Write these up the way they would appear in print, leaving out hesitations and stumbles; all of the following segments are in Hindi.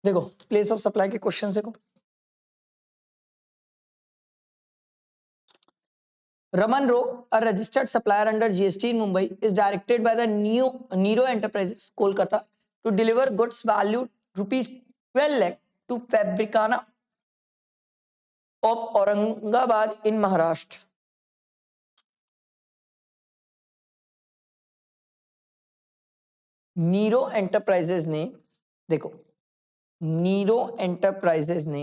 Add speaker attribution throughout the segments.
Speaker 1: देखो प्लेस ऑफ सप्लाई के क्वेश्चन देखो। Raman Row, a registered supplier under GST in Mumbai, is directed by the Nero Enterprises, Kolkata, to deliver goods valued rupees 12 lakh to Fabricana of Aurangabad in Maharashtra. Nero enterprises ने, देखो नीरो एंटरप्राइजेज ने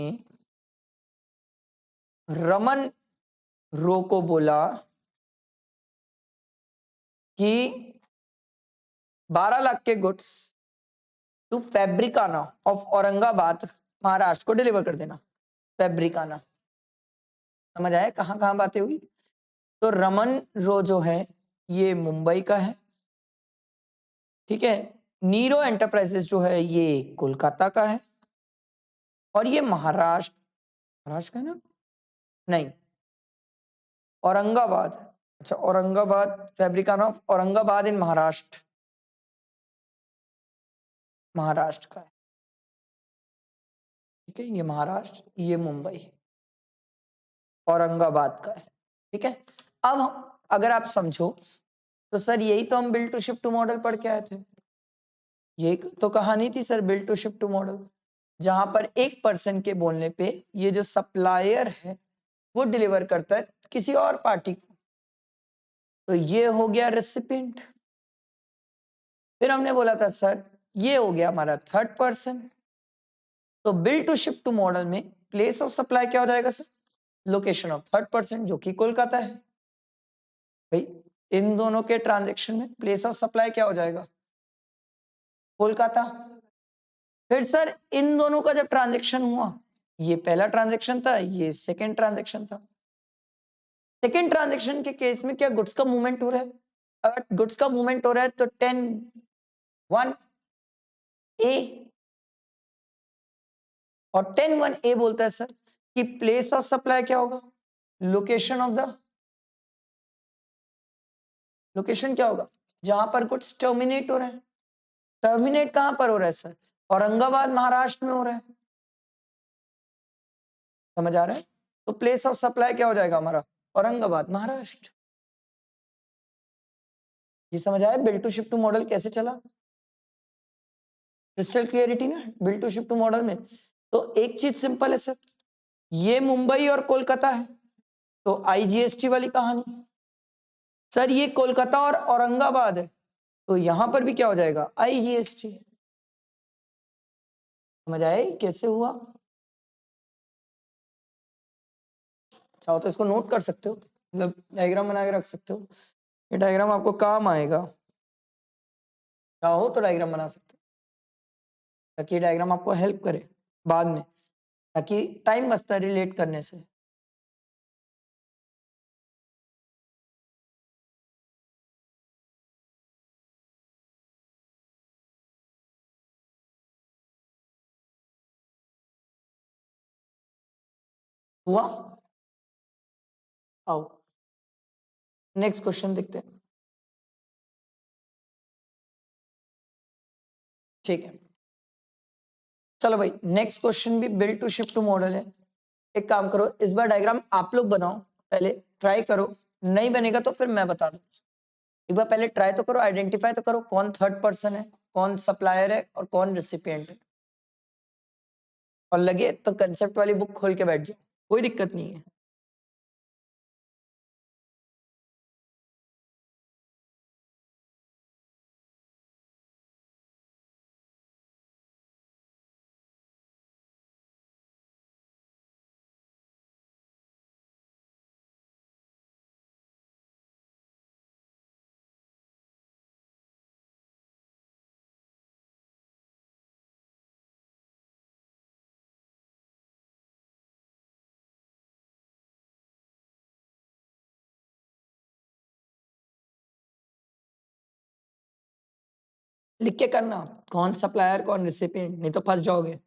Speaker 1: रमन रो को बोला कि 12 लाख के गुड्स टू फैब्रिकाना ऑफ औरंगाबाद महाराष्ट्र को डिलीवर कर देना। फैब्रिकाना, समझ आया कहां कहां बातें हुई। तो रमन रो जो है ये मुंबई का है, ठीक है। नीरो एंटरप्राइजेस जो है ये कोलकाता का है, और ये महाराष्ट्र का है ना, नहीं औरंगाबाद, अच्छा औरंगाबाद, फैब्रिकाना ऑफ औरंगाबाद इन महाराष्ट्र का है, ठीक है। ये महाराष्ट्र, ये मुंबई, औरंगाबाद का है, ठीक है। अब अगर आप समझो तो सर यही तो हम bill to ship to model पढ़ के आए थे, ये तो कहानी थी sir bill to ship to model, जहां पर एक पर्सन के बोलने पे ये जो सप्लायर है वो डिलीवर करता है किसी और पार्टी को, तो ये हो गया रेसिपिएंट। फिर हमने बोला था सर ये हो गया हमारा थर्ड पर्सन, तो bill to ship to model में प्लेस ऑफ सप्लाई क्या हो जाएगा sir, location of third person जो कि कोलकाता है। भाई इन दोनों के ट्रांजेक्शन में प्लेस ऑफ सप्लाई क्या हो जाएगा, कोलकाता। फिर सर इन दोनों का जब ट्रांजेक्शन हुआ, ये पहला ट्रांजेक्शन था, ये सेकेंड ट्रांजेक्शन था। सेकेंड ट्रांजेक्शन के केस में क्या गुड्स का मूवमेंट हो रहा है, अगर गुड्स का मूवमेंट हो रहा है तो 10(1) ए, और 10(1) ए बोलता है सर कि प्लेस ऑफ सप्लाई क्या होगा, लोकेशन ऑफ द, लोकेशन क्या होगा जहां पर गुड्स टर्मिनेट हो रहे हैं। टर्मिनेट कहां पर हो रहा है सर, औरंगाबाद महाराष्ट्र में हो रहा है, समझ आ रहा है। तो प्लेस ऑफ सप्लाई क्या हो जाएगा हमारा, औरंगाबाद महाराष्ट्र। ये समझ आया bill to ship to model कैसे चला, क्रिस्टल क्लियरिटी ना bill to ship to model में। तो एक चीज सिंपल है सर, ये मुंबई और कोलकाता है तो आईजीएसटी वाली कहानी, सर ये कोलकाता और औरंगाबाद है तो यहां पर भी क्या हो जाएगा, आईजीएसटी। समझ आया कैसे हुआ, चाहो तो इसको नोट कर सकते हो, मतलब डायग्राम बना के रख सकते हो, ये डायग्राम आपको काम आएगा, चाहो तो डायग्राम बना सकते हो ताकि डायग्राम आपको हेल्प करे बाद में, ताकि टाइम बचता है रिलेट करने से। हुआ, आओ नेक्स्ट क्वेश्चन देखते हैं, ठीक है। चलो भाई नेक्स्ट क्वेश्चन भी bill to shift to model है। एक काम करो इस बार डायग्राम आप लोग बनाओ, पहले ट्राई करो, नहीं बनेगा तो फिर मैं बता दूं। एक बार पहले ट्राई तो करो, आइडेंटिफाई तो करो कौन थर्ड पर्सन है, कौन सप्लायर है और कौन रिसिपिएंट है, और लगे तो कंसेप्ट वाली बुक खोल के बैठ जाओ, कोई दिक्कत नहीं है। लिख के करना कौन सप्लायर कौन रिसिपिएंट, नहीं तो फंस जाओगे।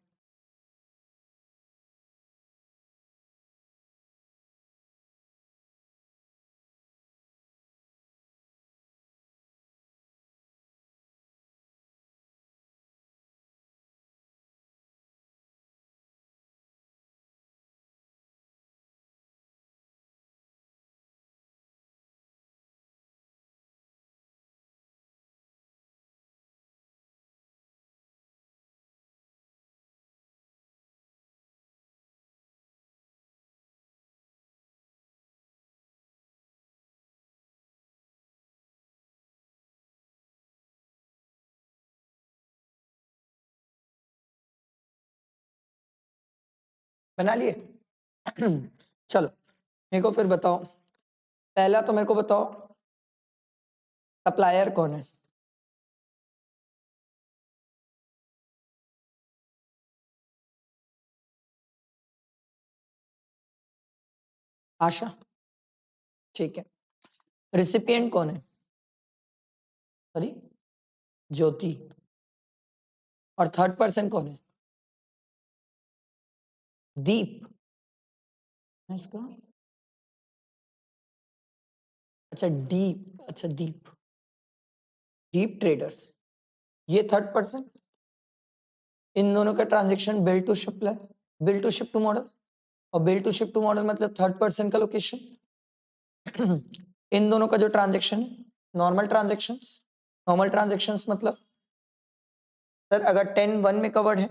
Speaker 1: बना लिए? चलो मेरे को फिर बताओ, पहला तो मेरे को बताओ सप्लायर कौन है? आशा, ठीक है। रिसिपिएंट कौन है? सॉरी, ज्योति। और थर्ड पर्सन कौन है? दीप। इसका अच्छा डीप, अच्छा दीप, डीप ट्रेडर्स, ये थर्ड पर्सन। इन दोनों का ट्रांजेक्शन बिल टू शिप है, bill to ship to model, और bill to ship to model मतलब थर्ड पर्सन का लोकेशन। इन दोनों का जो ट्रांजेक्शन है नॉर्मल ट्रांजेक्शंस, नॉर्मल ट्रांजेक्शंस मतलब सर अगर 10(1) में कवर्ड है,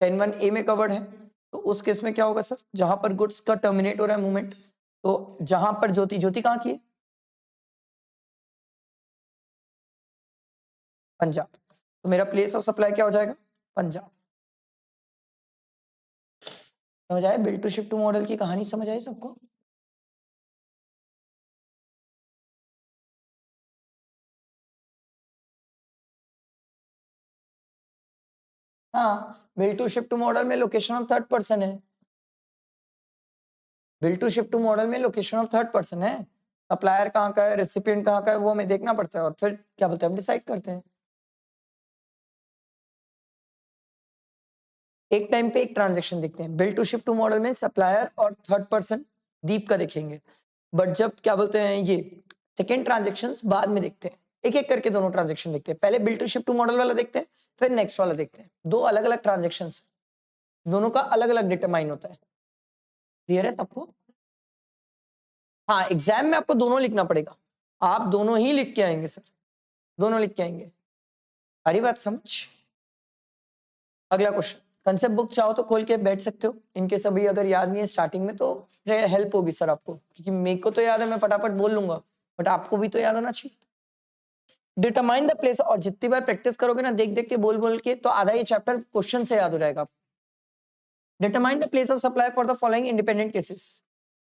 Speaker 1: 10(1) ए में कवर्ड है, तो उस केस में क्या होगा सर, जहां पर गुड्स का टर्मिनेट हो रहा है मूवमेंट, तो जहां पर ज्योति, ज्योति कहाँ की है? पंजाब, तो मेरा प्लेस ऑफ सप्लाई क्या हो जाएगा? पंजाब। समझ आया? Bill to ship to model की कहानी समझ आई सबको? हाँ, bill to ship to model में लोकेशन ऑफ थर्ड पर्सन है, bill to ship to model में लोकेशन ऑफ थर्ड पर्सन है, सप्लायर कहाँ का है, रेसिपिएंट कहाँ का है, वो हमें देखना पड़ता है, और फिर क्या बोलते हैं हम डिसाइड करते हैं। एक टाइम पे एक ट्रांजेक्शन देखते हैं, bill to ship to model में सप्लायर और थर्ड पर्सन दीप का देखेंगे, बट जब क्या बोलते हैं ये सेकेंड ट्रांजेक्शन बाद में देखते हैं, एक एक करके दोनों ट्रांजेक्शन देखते हैं, पहले bill to ship to model वाला देखते हैं, फिर नेक्स्ट वाला देखते हैं, दो अलग अलग ट्रांजेक्शन, दोनों का अलग अलग डिटरमाइन होता है। क्लियर है सबको? हाँ, एग्जाम में आपको दोनों लिखना पड़ेगा, आप दोनों ही लिख के आएंगे सर, दोनों लिख के आएंगे। सारी बात समझ? अगला क्वेश्चन, कंसेप्ट बुक चाहो तो खोल के बैठ सकते हो, इनके सभी अगर याद नहीं है स्टार्टिंग में तो हेल्प होगी सर आपको, क्योंकि मेरे को तो याद है, मैं फटाफट बोल लूंगा, बट आपको भी तो याद होना चाहिए। डिटरमाइन द प्लेस, और जितनी बार प्रैक्टिस करोगे ना देख देख के बोल बोल के, तो आधा ये चैप्टर क्वेश्चन से याद हो जाएगा। Determine the place of supply for the following independent cases.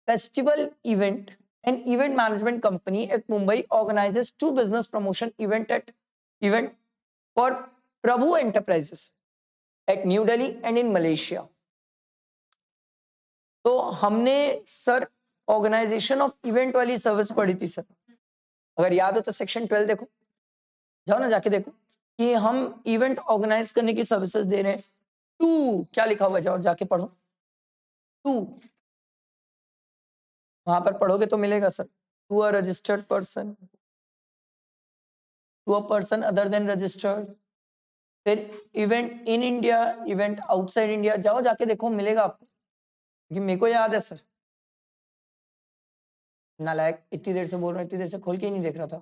Speaker 1: Festival event, an event management company at Mumbai organizes two business promotion event for Prabhu Enterprises at New Delhi and in Malaysia. तो हमने सर ऑर्गेनाइजेशन ऑफ इवेंट वाली सर्विस पढ़ी थी सर, अगर याद हो तो सेक्शन 12 देखो, जाओ ना जाके देखो कि हम इवेंट ऑर्गेनाइज करने की सर्विसेज दे रहे हैं। टू क्या लिखा हुआ है, जाओ जाके पढ़ो, टू वहां पर पढ़ोगे तो मिलेगा sir, to a registered person, to a person other than registered, फिर event in India, event outside India, जाओ जाके देखो मिलेगा आपको, क्योंकि मेरे को याद है सर। नालायक, इतनी देर से बोल रहा हूँ, इतनी देर से खोल के ही नहीं देख रहा था।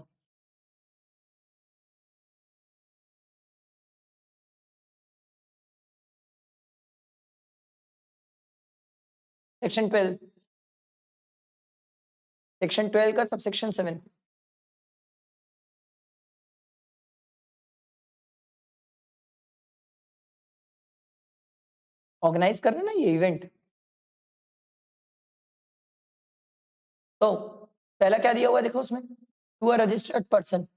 Speaker 1: सेक्शन 12, सेक्शन 12 का सबसेक्शन 7, ऑर्गेनाइज कर रहे ना ये इवेंट। तो पहला क्या दिया हुआ देखो उसमें, टू अ रजिस्टर्ड पर्सन।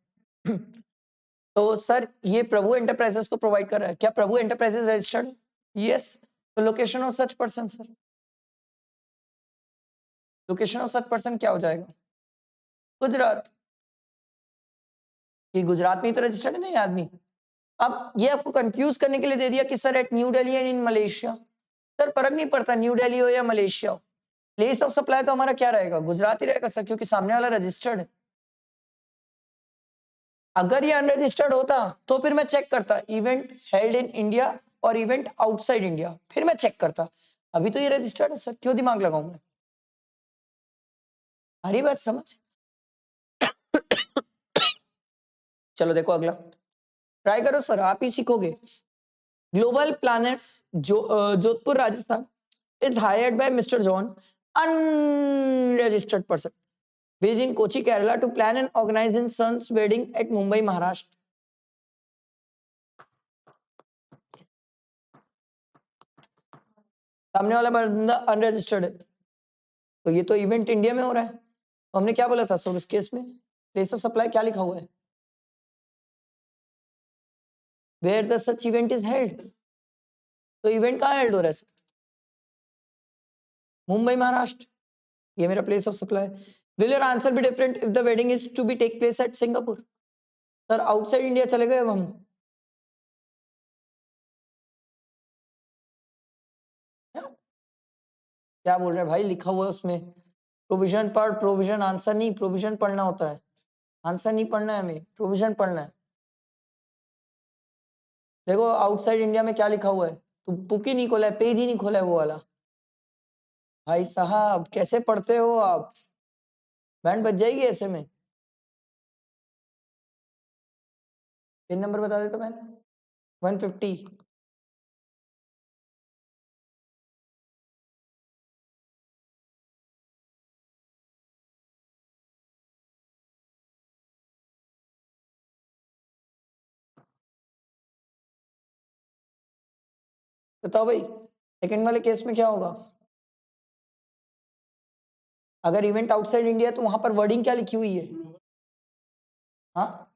Speaker 1: तो सर ये प्रभु एंटरप्राइजेस को प्रोवाइड कर रहा है, क्या प्रभु एंटरप्राइजेस रजिस्टर्ड? यस। तो location of such person sir, location of such person क्या हो जाएगा? गुजरात। ये गुजरात में ही तो रजिस्टर्ड है ना ये आदमी। अब ये आपको कंफ्यूज करने के लिए दे दिया कि sir at New Delhi and in Malaysia, sir फर्क नहीं पड़ता न्यू दिल्ली हो या मलेशिया हो, प्लेस ऑफ सप्लाई तो हमारा क्या रहेगा, गुजरात ही रहेगा सर, क्योंकि सामने वाला रजिस्टर्ड है। अगर ये अनरजिस्टर्ड होता तो फिर मैं चेक करता इवेंट हेल्ड इन इंडिया और इवेंट आउटसाइड इंडिया, फिर मैं चेक करता। अभी तो ये रजिस्टर्ड है सर, क्यों दिमाग लगाऊं मैं? हरी बात समझ? चलो देखो अगला, ट्राई करो सर, आप ही सीखोगे। ग्लोबल प्लैनेट्स जो Jodhpur Rajasthan is hired by Mr. John, unregistered person, based in Kochi, Kerala, to plan and organize his son's wedding at Mumbai, Maharashtra. सामने वाला बंदा अनरजिस्टर्ड है, तो ये तो इवेंट इंडिया में हो रहा है, तो हमने क्या बोला था सर उस केस में, प्लेस ऑफ सप्लाई क्या लिखा हुआ है, where the such event is held, तो इवेंट कहाँ हेल्ड हो रहा है सर, मुंबई महाराष्ट्र, ये मेरा place of supply. Will your answer be different if the wedding is to be take place at Singapore, sir outside India चले गए अब हम, क्या बोल रहे हैं भाई, लिखा हुआ है उसमें प्रोविजन पर प्रोविजन, आंसर नहीं, प्रोविजन पढ़ना होता है, आंसर नहीं पढ़ना है हमें, प्रोविजन पढ़ना है। देखो आउटसाइड इंडिया में क्या लिखा हुआ है, तू बुक ही नहीं खोला है, पेज ही नहीं खोला है वो वाला, भाई साहब कैसे पढ़ते हो आप, बैंड बज जाएगी ऐसे में। पिन नंबर बता देता मैं, 150। बताओ भाई सेकंड वाले केस में क्या होगा, अगर इवेंट आउटसाइड इंडिया तो वहां पर वर्डिंग क्या लिखी हुई है, हाँ,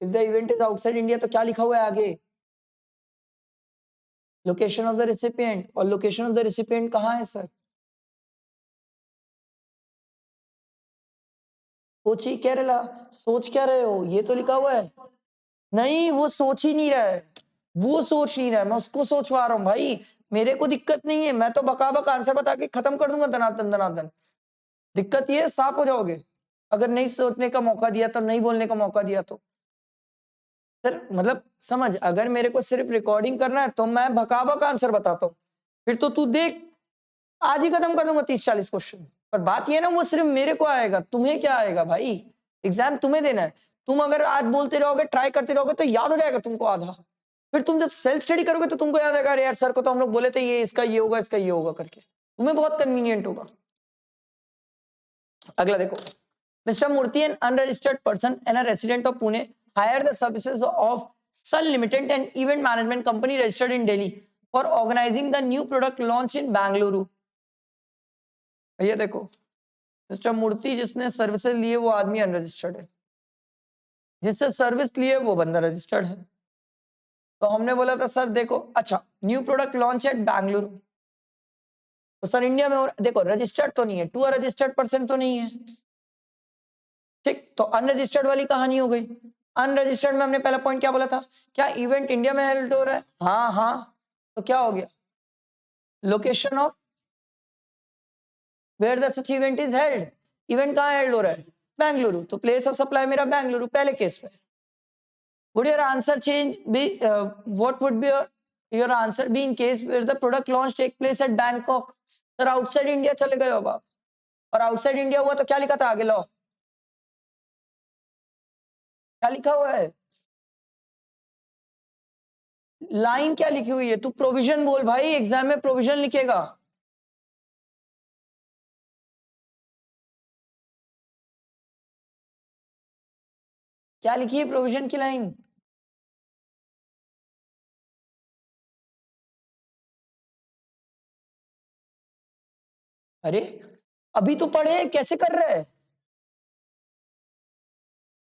Speaker 1: if the event is outside India तो क्या लिखा हुआ है आगे, लोकेशन ऑफ द रेसिपिएंट, और लोकेशन ऑफ द रेसिपिएंट कहाँ है सर, कोची केरला, सोच क्या रहे हो, ये तो लिखा हुआ है, नहीं वो सोच ही नहीं रहा है, वो सोच नहीं रहा है, मैं उसको सोचवा रहा हूँ भाई, मेरे को दिक्कत नहीं है, मैं तो बकाबक आंसर बता के खत्म कर दूंगा दनादन दनादन, दिक्कत ये है साफ हो जाओगे अगर नहीं सोचने का मौका दिया तो, नहीं बोलने का मौका दिया तो। सर मतलब समझ, अगर मेरे को सिर्फ रिकॉर्डिंग करना है तो मैं बकाबक आंसर बताता हूँ, फिर तो तू देख आज ही खत्म कर दूंगा 30-40 क्वेश्चन, पर बात ये ना वो सिर्फ मेरे को आएगा, तुम्हें क्या आएगा भाई, एग्जाम तुम्हें देना है, तुम अगर आज बोलते रहोगे ट्राई करते रहोगे तो याद हो जाएगा तुमको आधा, फिर तुम जब सेल्फ स्टडी करोगे तो तुमको याद आएगा, अरे यार सर को तो हम लोग बोले थे ये इसका ये होगा इसका ये होगा करके, तुम्हें बहुत कन्वीनियंट होगा। अगला देखो, Mr. Murthy, an unregistered person and a resident of Pune, hired the services of Sun Limited, an event management company registered in Delhi, for organizing the new product launch in Bangalore. ये देखो, मिस्टर मूर्ति जिसने सर्विसेज लिए वो आदमी अनरजिस्टर्ड है, जिससे सर्विस लिए वो बंदा रजिस्टर्ड है, तो हमने बोला था सर देखो, अच्छा new product launch eight Bengaluru, तो सर इंडिया में देखो रजिस्टर्ड तो नहीं है, टू रजिस्टर्ड पर्सन तो नहीं है, ठीक, तो अनरजिस्टर्ड वाली कहानी हो गई। अनरजिस्टर्ड में हमने पहला पॉइंट क्या बोला था, क्या इवेंट इंडिया में हेल्ड हो रहा है, हाँ हाँ, तो क्या हो गया, location of where the such event is held, event कहाँ हेल्ड हो रहा है, बेंगलुरु, तो प्लेस ऑफ सप्लाई मेरा बेंगलुरु पहले केस में। Would your answer change be, what would be your answer be in case where the product launch take place at Bangkok, sir outside India चले गए हो आप, और आउटसाइड इंडिया हुआ तो क्या लिखा था आगे, लो क्या लिखा हुआ है, लाइन क्या लिखी हुई है, तू प्रोविजन बोल भाई, एग्जाम में प्रोविजन लिखेगा, क्या लिखी है प्रोविजन की लाइन, अरे अभी तो पढ़े कैसे कर रहे हैं,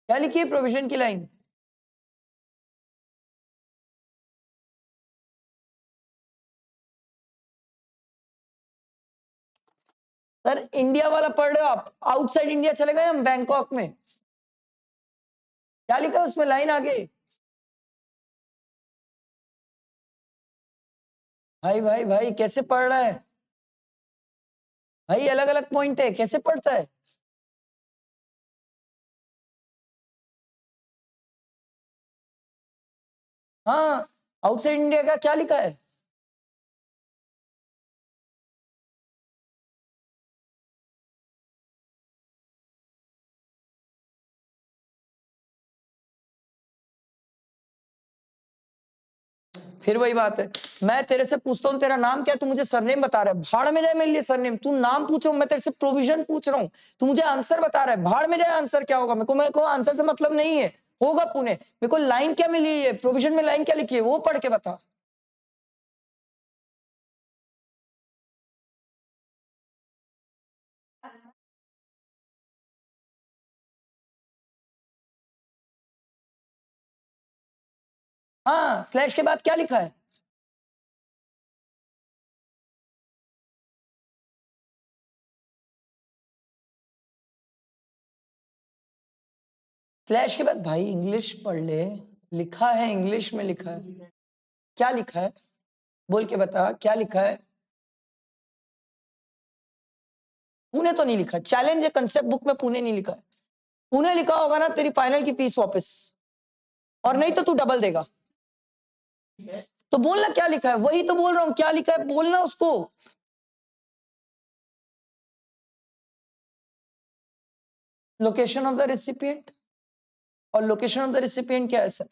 Speaker 1: क्या लिखी है प्रोविजन की लाइन, सर इंडिया वाला पढ़ रहे हो आप, आउटसाइड इंडिया चले गए हम बैंकॉक में, क्या लिखा है उसमें लाइन आगे, भाई भाई भाई कैसे पढ़ रहा है भाई, अलग अलग पॉइंट है कैसे पढ़ता है, हाँ आउटसाइड इंडिया का क्या लिखा है, फिर वही बात है, मैं तेरे से पूछता हूँ तेरा नाम क्या है, तू मुझे सरनेम बता रहा है, भाड़ में जाए मेरे लिए सरनेम, तू नाम पूछ रहा हूँ, मैं तेरे से प्रोविजन पूछ रहा हूँ, तू मुझे आंसर बता रहा है, भाड़ में जाए आंसर क्या होगा, मेरे को आंसर से मतलब नहीं है, होगा पुणे, मेरे को लाइन क्या मिली है, प्रोविजन में लाइन क्या लिखी है वो पढ़ के बता, हाँ, स्लैश के बाद क्या लिखा है? स्लैश के बाद भाई इंग्लिश पढ़ ले, लिखा है इंग्लिश में लिखा है। क्या लिखा है? बोल के बता क्या लिखा है? पुणे तो नहीं लिखा। चैलेंज है, कंसेप्ट बुक में पुणे नहीं लिखा है। पुणे लिखा होगा ना, तेरी फाइनल की फीस वापस, और नहीं तो तू डबल देगा। तो बोलना क्या लिखा है, वही तो बोल रहा हूं, क्या लिखा है बोलना उसको। लोकेशन ऑफ द रेसिपिएंट, और लोकेशन ऑफ द रेसिपिएंट क्या है सर?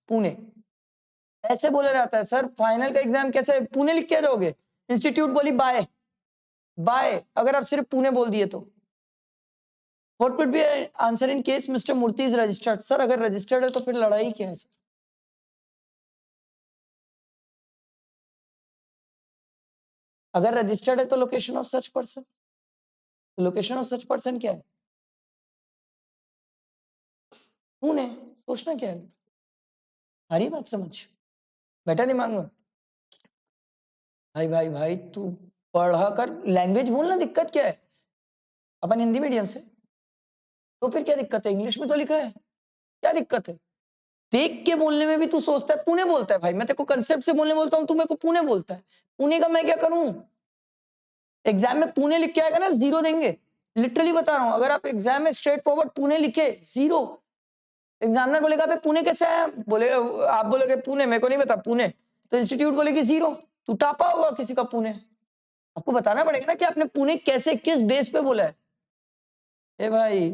Speaker 1: पुणे। ऐसे बोला जाता है सर, फाइनल का एग्जाम कैसे पुणे लिख के जाओगे? इंस्टीट्यूट बोली बाय बाय, अगर आप सिर्फ पुणे बोल दिए तो। What could be answer in case mister Murthy is registered? Sir अगर रजिस्टर्ड है तो फिर लड़ाई क्या है सर? अगर रजिस्टर्ड है तो location of such person, location of such person क्या है? पुणे। सोचना क्या है, हरी बात समझ, बैठा दिमाग में। भाई भाई भाई तू पढ़ा कर, लैंग्वेज बोलना, दिक्कत क्या है? अपन हिंदी मीडियम से, तो फिर क्या दिक्कत है? इंग्लिश में तो लिखा है, क्या दिक्कत है? देख के बोलने में भी तू सोचता है पुणे बोलता है। भाई मैं तेरे को कंसेप्ट से बोलने बोलता हूँ, तू मेरे को पुणे बोलता है। पुणे का मैं क्या करूं? एग्जाम में पुणे लिख के आएगा ना, जीरो देंगे। लिटरली बता रहा हूं, अगर आप एग्जाम में स्ट्रेट फॉरवर्ड पुणे लिखे, जीरो। एग्जामिनर बोलेगा भाई पुणे कैसे आया, बोले आप बोलोगे पुणे, मेरे को नहीं पता पुणे, तो इंस्टीट्यूट बोलेगी जीरो। तू टापा होगा किसी का पुणे। आपको बताना पड़ेगा ना कि आपने पुणे कैसे, किस बेस पे बोला है। ए भाई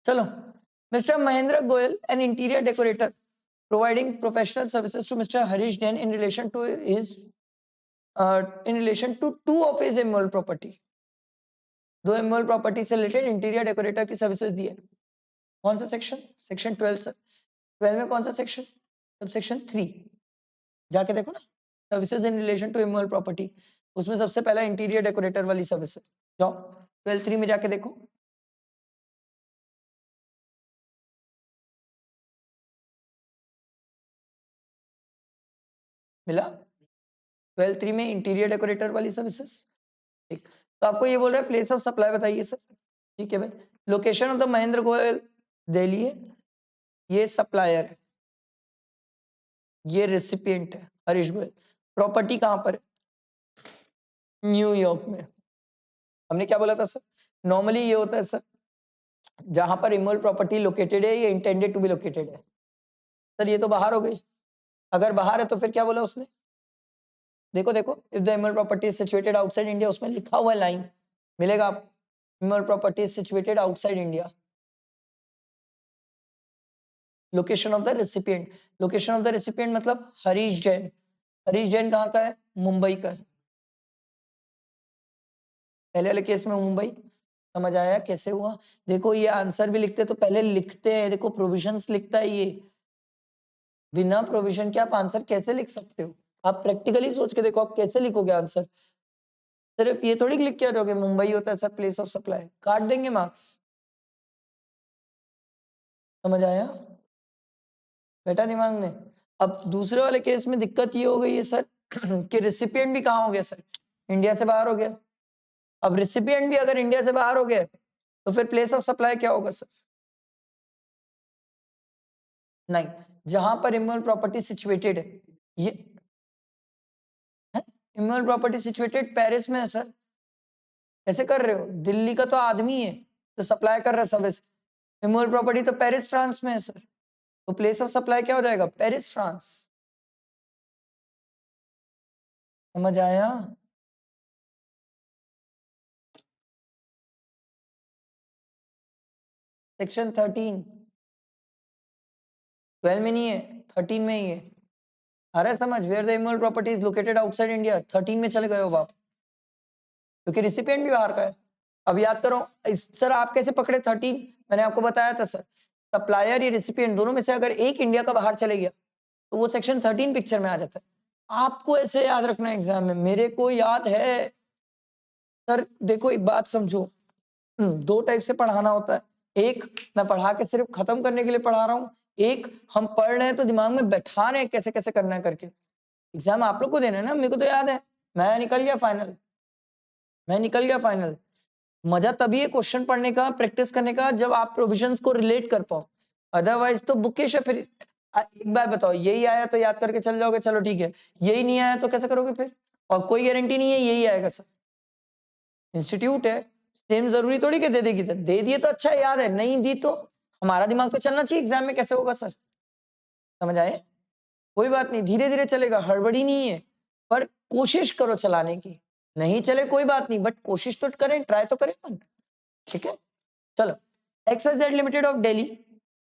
Speaker 1: चलो, mister Mahendra Goyal, an interior decorator providing professional services to Mr. Harish Jain in relation to his in relation to two of his immoral property. दो immoral property से related इंटीरियर डेकोरेटर की सर्विसेज दी है। कौन सा सेक्शन? Section 12 sir. 12 में कौन सा सेक्शन? Sub section 3। जाके देखो ना, services in relation to immoral property, उसमें सबसे पहला इंटीरियर डेकोरेटर वाली सर्विस। जाओ 12(3) में जाके देखो। मिला? 12(3) में इंटीरियर डेकोरेटर वाली सर्विसेज। ठीक, तो आपको ये बोल रहा है प्लेस ऑफ सप्लाई बताइए सर। ठीक है भाई, location of the Mahendra Goyal Delhi है, ये सप्लायर है, ये रेसिपिएंट है हरीश गोयल। प्रॉपर्टी कहां पर है? न्यूयॉर्क में। हमने क्या बोला था सर? नॉर्मली ये होता है सर, जहां पर इमोरल प्रॉपर्टी लोकेटेड है, ये इंटेंडेड टू बी लोकेटेड है। सर ये तो बाहर हो गई, अगर बाहर है तो फिर क्या बोला उसने? देखो देखो, if the immoral property is situated outside India, उसमें लिखा हुआ है लाइन, मिलेगा आपको, immoral property is situated outside India. Location of the recipient, location of the recipient मतलब हरीश जैन। हरीश जैन कहाँ का है? मुंबई का है। पहले वाले केस में मुंबई। समझ आया कैसे हुआ? देखो ये आंसर भी लिखते तो पहले लिखते हैं, देखो प्रोविजंस लिखता है ये, बिना प्रोविजन के आप आंसर कैसे लिख सकते हो? आप प्रैक्टिकली सोच के देखो, आप कैसे लिखोगे आंसर? सिर्फ ये थोड़ी लिख के आ जाओगे मुंबई होता है सर प्लेस ऑफ सप्लाई, काट देंगे मार्क्स। समझ आया बेटा दिमाग में? अब दूसरे वाले केस में दिक्कत ये हो गई है सर कि रिसिपिएंट भी कहाँ हो गया सर? इंडिया से बाहर हो गया। अब रिसिपिएंट भी अगर इंडिया से बाहर हो गया तो फिर प्लेस ऑफ सप्लाई क्या होगा सर? नहीं, जहां पर इमोरल प्रॉपर्टी सिचुएटेड है, ये इमोरल प्रॉपर्टी सिचुएटेड पेरिस में है सर। कैसे कर रहे हो? दिल्ली का तो आदमी है तो सप्लाई कर रहा है सर्विस, इमोरल प्रॉपर्टी तो पेरिस फ्रांस में है सर, तो प्लेस ऑफ सप्लाई क्या हो जाएगा? Paris France. समझ आया? सेक्शन 13 12 में नहीं है, 13 में ही है। अरे समझ, where the immoral property is located outside India, 13 में चले गए हो आप, क्योंकि रिसिपिएंट भी बाहर का है। अब याद करो सर, आप कैसे पकड़े 13? मैंने आपको बताया था सर, सप्लायर या रिसिपिएंट दोनों में से अगर एक इंडिया का बाहर चले गया तो वो सेक्शन 13 पिक्चर में आ जाता है। आपको ऐसे याद रखना एग्जाम में, मेरे को याद है सर। देखो एक बात समझो, दो टाइप से पढ़ाना होता है। एक, मैं पढ़ा के सिर्फ खत्म करने के लिए पढ़ा रहा हूँ, एक हम पढ़ रहे हैं तो दिमाग में बैठा रहे हैं कैसे कैसे करना है करके। एग्जाम आप लोग को देना है ना, मेरे को तो याद है, मैं निकल गया फाइनल। मजा तभी है क्वेश्चन पढ़ने का, प्रैक्टिस करने का, जब आप प्रोविजंस को रिलेट कर पाओ। अदरवाइज तो बुकिश है। फिर एक बार बताओ, यही आया तो याद करके चल जाओगे, चलो ठीक है, यही नहीं आया तो कैसे करोगे फिर? और कोई गारंटी नहीं है यही आएगा सर, इंस्टीट्यूट है, सेम जरूरी थोड़ी कि दे देगी। सर दे दिए तो अच्छा है, याद है, नहीं दी तो हमारा दिमाग तो चलना चाहिए एग्जाम में, कैसे होगा सर? समझ आए? कोई बात नहीं, धीरे धीरे चलेगा, हड़बड़ी नहीं है, पर कोशिश करो चलाने की। नहीं चले कोई बात नहीं, बट कोशिश तो करें, ट्राई तो करें मन। ठीक है, चलो। XYZ Limited of Delhi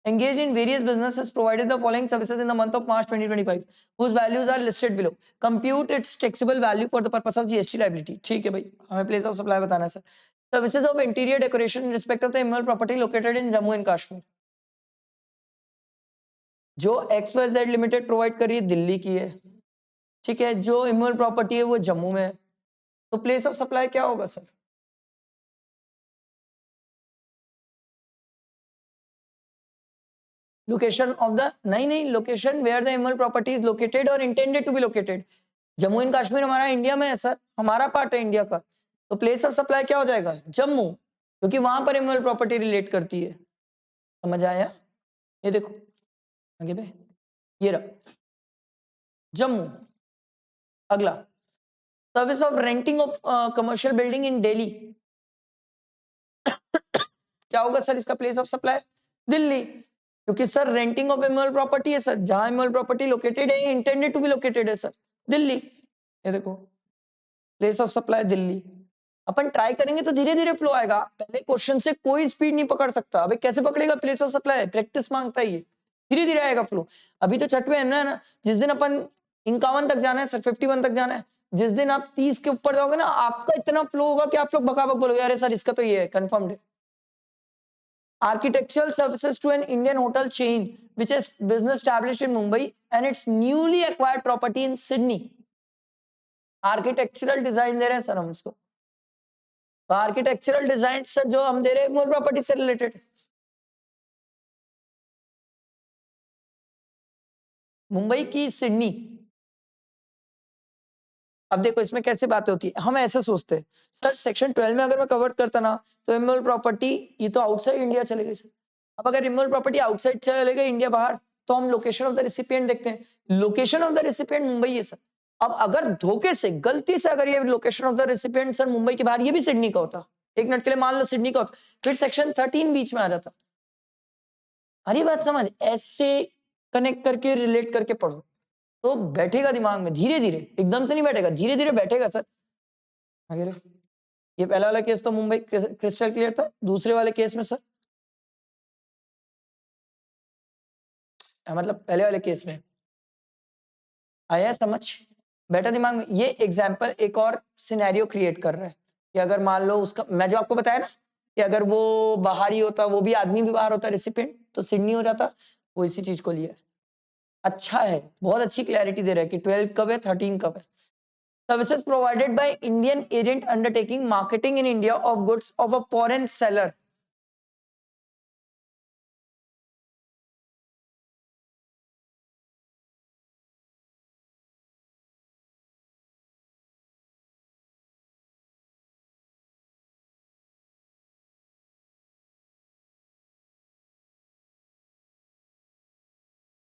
Speaker 1: engaged in various businesses, provided the following services in the month of March 2025, whose values are listed below. Compute its taxable value for the purpose of GST liability. ठीक है भाई, हमें प्लेस ऑफ सप्लाई बताना है sir. Services of interior decoration in respect of the immovable property located in Jammu and Kashmir. जो XYZ Limited प्रोवाइड कर रही है दिल्ली की है, ठीक है, जो इमूवेबल प्रॉपर्टी है वो जम्मू में है, तो प्लेस ऑफ सप्लाई क्या होगा सर? लोकेशन ऑफ द, नहीं, location where the immovable property is located और intended to be located. Jammu and Kashmir हमारा इंडिया में है सर, हमारा पार्ट है इंडिया का, तो प्लेस ऑफ सप्लाई क्या हो जाएगा? जम्मू, क्योंकि वहां पर इमूवेबल प्रॉपर्टी रिलेट करती है। समझ आया? ये देखो आगे पे, ये रहा जम्मू। अगला, service of renting of commercial building in Delhi, क्या होगा सर इसका प्लेस ऑफ सप्लाई? दिल्ली, क्योंकि sir renting of immovable property है सर, जहां इमूवेबल प्रॉपर्टी लोकेटेड है, इंटेंडेड टू बी लोकेटेड है सर, दिल्ली। ये देखो place of supply Delhi. Upon try करेंगे तो धीरे धीरे फ्लो आएगा, पहले क्वेश्चन से कोई स्पीड नहीं पकड़ सकता। अबे कैसे पकड़ेगा प्लेस ऑफ सप्लाई? प्रैक्टिस मांगता है ये, धीरे धीरे आएगा फ्लो। अभी तो छठवें है ना, जिस दिन अपन 51 तक जाना है सर, 51 तक जाना है, जिस दिन आप 30 के ऊपर जाओगे ना, आपका इतना फ्लो होगा कि आप लोग बकाबक बोलोगे अरे सर इसका तो ये है, कंफर्म्ड है। Architectural services to an Indian hotel chain which is business established in Mumbai and its newly acquired property in Sydney. Architectural design दे रहे हैं सर हम उसको, तो आर्किटेक्चरल डिजाइन सर जो हम दे रहे हैं मूल प्रॉपर्टी से रिलेटेड। मुंबई की सिडनी। अब देखो इसमें कैसे बातें होती है, हम ऐसे सोचते हैं सर सेक्शन 12 में अगर मैं कवर करता ना तो इमोल प्रॉपर्टी ये तो आउटसाइड इंडिया चले गई सर। अब अगर इमोल प्रॉपर्टी आउटसाइड चले गई इंडिया बाहर, तो हम लोकेशन ऑफ द रेसिपिएंट देखते हैं, location of the recipient Mumbai है सर। अब अगर धोखे से गलती से अगर ये location of the recipient sir Mumbai के बाहर, ये भी सिडनी का होता, एक मिनट के लिए मान लो सिडनी का होता, फिर सेक्शन 13 बीच में आ जाता। हरी बात समझ, ऐसे कनेक्ट करके रिलेट करके पढ़ो तो बैठेगा दिमाग में, धीरे धीरे, एकदम से नहीं बैठेगा, धीरे धीरे बैठेगा सर। आगे ये पहला वाला केस तो मुंबई क्रिस्टल क्लियर था, दूसरे वाले केस में सर मतलब पहले वाले केस में आया समझ, बैठा दिमाग में। ये एग्जाम्पल एक और सिनेरियो क्रिएट कर रहा है कि अगर मान लो उसका, मैं जो आपको बताया ना कि अगर वो बाहरी होता, वो भी आदमी भी बाहर होता रेसिपिएंट, तो सिडनी हो जाता, वो इसी चीज को लिया। अच्छा है, बहुत अच्छी क्लैरिटी दे रहा है कि 12 कब है, 13 कब है। Services provided by Indian agent undertaking marketing in India of goods of a foreign seller.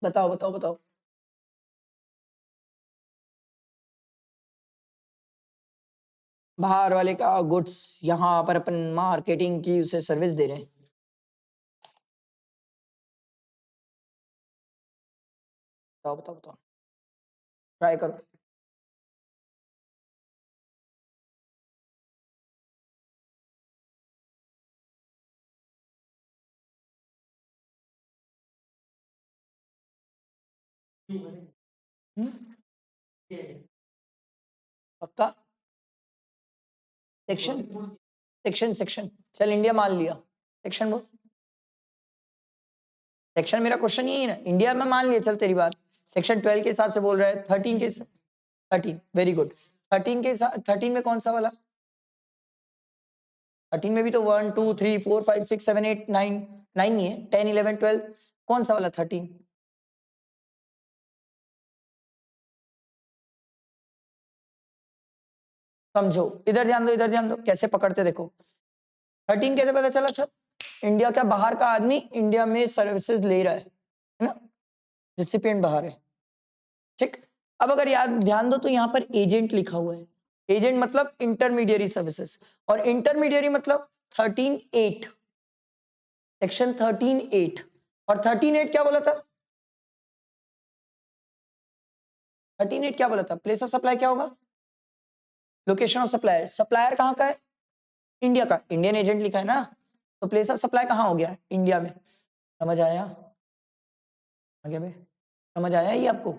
Speaker 1: बताओ बताओ बताओ। बाहर वाले का गुड्स यहाँ पर अपन मार्केटिंग की उसे सर्विस दे रहे हैं। बताओ बताओ बताओ, ट्राई करो। पक्का? सेक्शन सेक्शन सेक्शन चल इंडिया मान लिया, सेक्शन बोल। सेक्शन मेरा क्वेश्चन यही है ना, इंडिया में मान लिया, चल तेरी बात। सेक्शन 12 के हिसाब से बोल रहा है, 13 के 13, वेरी गुड। 13 के 13 में कौन सा वाला? 13 में भी तो 1 2 3 4 5 6 7 8 9 9 नहीं है, 10 11 12 कौन सा वाला 13? समझो, इधर ध्यान दो, इधर ध्यान दो, कैसे पकड़ते देखो। 13 कैसे पता चला सर? इंडिया का बाहर का आदमी इंडिया में सर्विसेज ले रहा है ना, रिसिपिएंट बाहर है, ठीक। अब अगर याद ध्यान दो तो यहाँ पर एजेंट लिखा हुआ है, एजेंट मतलब इंटरमीडियरी सर्विसेज, और इंटरमीडियरी मतलब 13(8), सेक्शन 13(8), और 13(8) क्या बोला था? 13(8) क्या बोला था? प्लेस ऑफ सप्लाई क्या होगा? Location of supplier. सप्लायर कहाँ का है? इंडिया का, इंडियन एजेंट लिखा है ना, तो प्लेस ऑफ सप्लाई कहाँ हो गया? इंडिया में। समझ आया? आगे भाई, समझ आया ये आपको?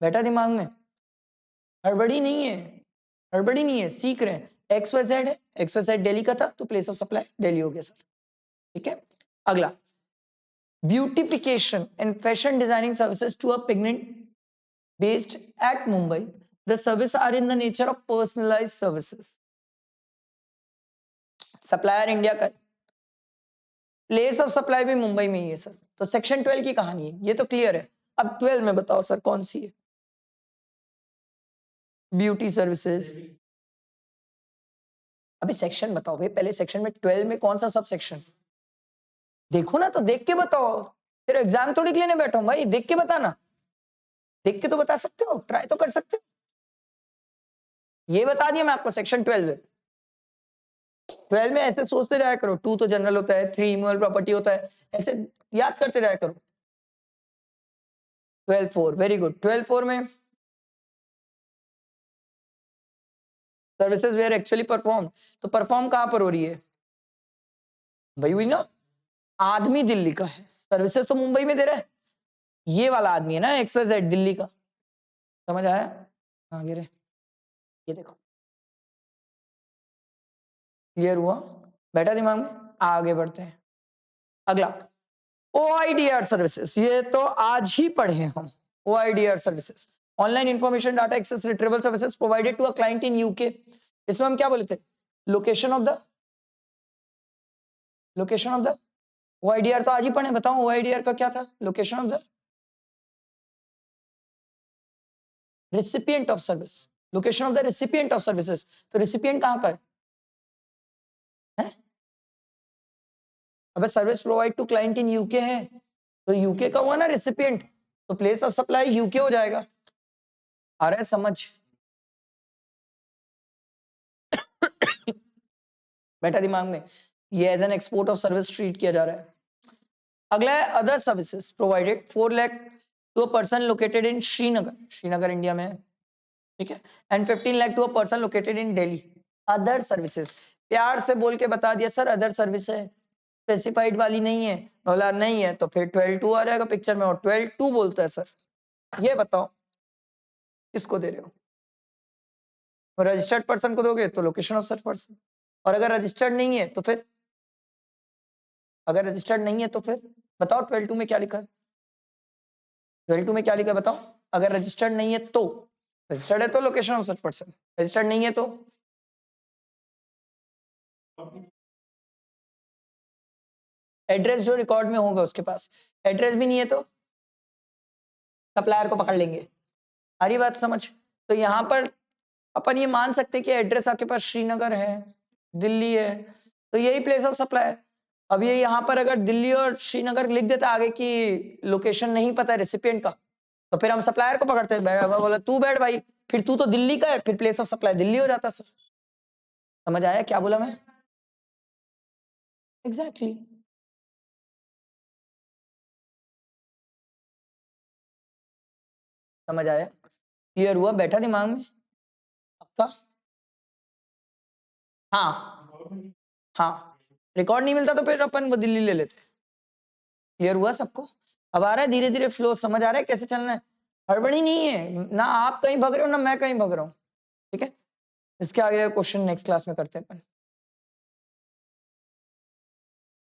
Speaker 1: बैठा दिमाग में? हड़बड़ी नहीं है, हड़बड़ी नहीं है, सीख रहे हैं। XYZ है, XYZ दिल्ली का था तो प्लेस ऑफ सप्लाई दिल्ली हो गया सर, ठीक है। अगला, beautification and fashion designing services to a pigment based at Mumbai. The services are in the nature of personalized services. Supplier India का, प्लेस ऑफ सप्लाई भी मुंबई में ही है सर, तो सेक्शन 12 की कहानी है, ये तो क्लियर है। अब 12 में बताओ सर कौन सी है? Beauty services. अभी सेक्शन बताओ भाई, पहले सेक्शन में 12 में कौन सा सब सेक्शन? देखो ना, तो देख के बताओ, फिर एग्जाम थोड़ी लेने बैठा हूं भाई, देख के बताना, देख के तो बता सकते हो, ट्राई तो कर सकते हो। ये बता दिया मैं आपको सेक्शन 12 में। 12 में ऐसे सोचते जाया करो, 2 तो जनरल होता है, 3 इमोरल प्रॉपर्टी होता है, ऐसे याद करते जाया करो। 12(4), वेरी गुड। 12(4) में सर्विसेज वेयर एक्चुअली परफॉर्म, तो परफॉर्म कहां पर हो रही है भाई? हुई ना, आदमी दिल्ली का है, सर्विसेज तो मुंबई में दे रहा है, ये वाला आदमी है ना XYZ दिल्ली का। समझ आया? आगे रहे, ये देखो, क्लियर हुआ? बैठा दिमाग में? आगे बढ़ते हैं। अगला, OIDR सर्विसेज, ये तो आज ही पढ़े हम। OIDR services, online information data access retrieval services provided to a client in UK. इसमें हम क्या बोले थे? लोकेशन ऑफ द OIDR तो आज ही पढ़े, बताओ OIDR का क्या था? Location of the recipient of service, location of the recipient of services. तो रिसिपिएंट कहां का है? अबे service provide to client in UK है, तो यूके का हुआ ना रिसिपिएंट, तो प्लेस ऑफ सप्लाई यूके हो जाएगा। आ रहा है समझ? बैठा दिमाग में? ये as an export of service treat किया जा रहा है। अगला है other services provided 4 lakh to a person located in Srinagar, Srinagar India में है, ठीक है, and 15 lakh to a person located in Delhi. Other services, प्यार से बोल के बता दिया सर अदर सर्विस है, स्पेसिफाइड वाली नहीं है, बोला नहीं है तो फिर 12(2) आ जाएगा पिक्चर में, और 12(2) बोलता है सर। ये बताओ किसको दे रहे हो? रजिस्टर्ड पर्सन को दोगे तो लोकेशन ऑफ सच पर्सन, और अगर रजिस्टर्ड नहीं है तो फिर, अगर रजिस्टर्ड नहीं है तो फिर बताओ 12(2) में क्या लिखा है? 12(2) में क्या लिखा है बताओ? अगर रजिस्टर्ड नहीं है तो, रजिस्टर्ड है तो location of such person, registered नहीं है तो एड्रेस जो रिकॉर्ड में होगा उसके पास, एड्रेस भी नहीं है तो सप्लायर को पकड़ लेंगे। सारी बात समझ? तो यहाँ पर अपन ये मान सकते हैं कि एड्रेस आपके पास श्रीनगर है, दिल्ली है, तो यही प्लेस ऑफ सप्लाई है। अब ये यहाँ पर अगर दिल्ली और श्रीनगर लिख देता आगे की लोकेशन नहीं पता है रेसिपिएंट का, तो फिर हम सप्लायर को पकड़ते हैं, बोला तू बैठ भाई, फिर तू तो दिल्ली का है, फिर प्लेस ऑफ सप्लाई दिल्ली हो जाता सर। समझ आया क्या बोला मैं? Exactly exactly. समझ आया? क्लियर हुआ? बैठा दिमाग में आपका? हाँ हाँ, रिकॉर्ड नहीं मिलता तो फिर अपन वो दिल्ली ले लेते। क्लियर हुआ सबको? अब आ रहा है धीरे धीरे फ्लो, समझ आ रहा है कैसे चलना है? हड़बड़ी नहीं है ना, आप कहीं भग रहे हो ना मैं कहीं भग रहा हूँ, ठीक है। इसके आगे क्वेश्चन नेक्स्ट क्लास में करते हैं अपन।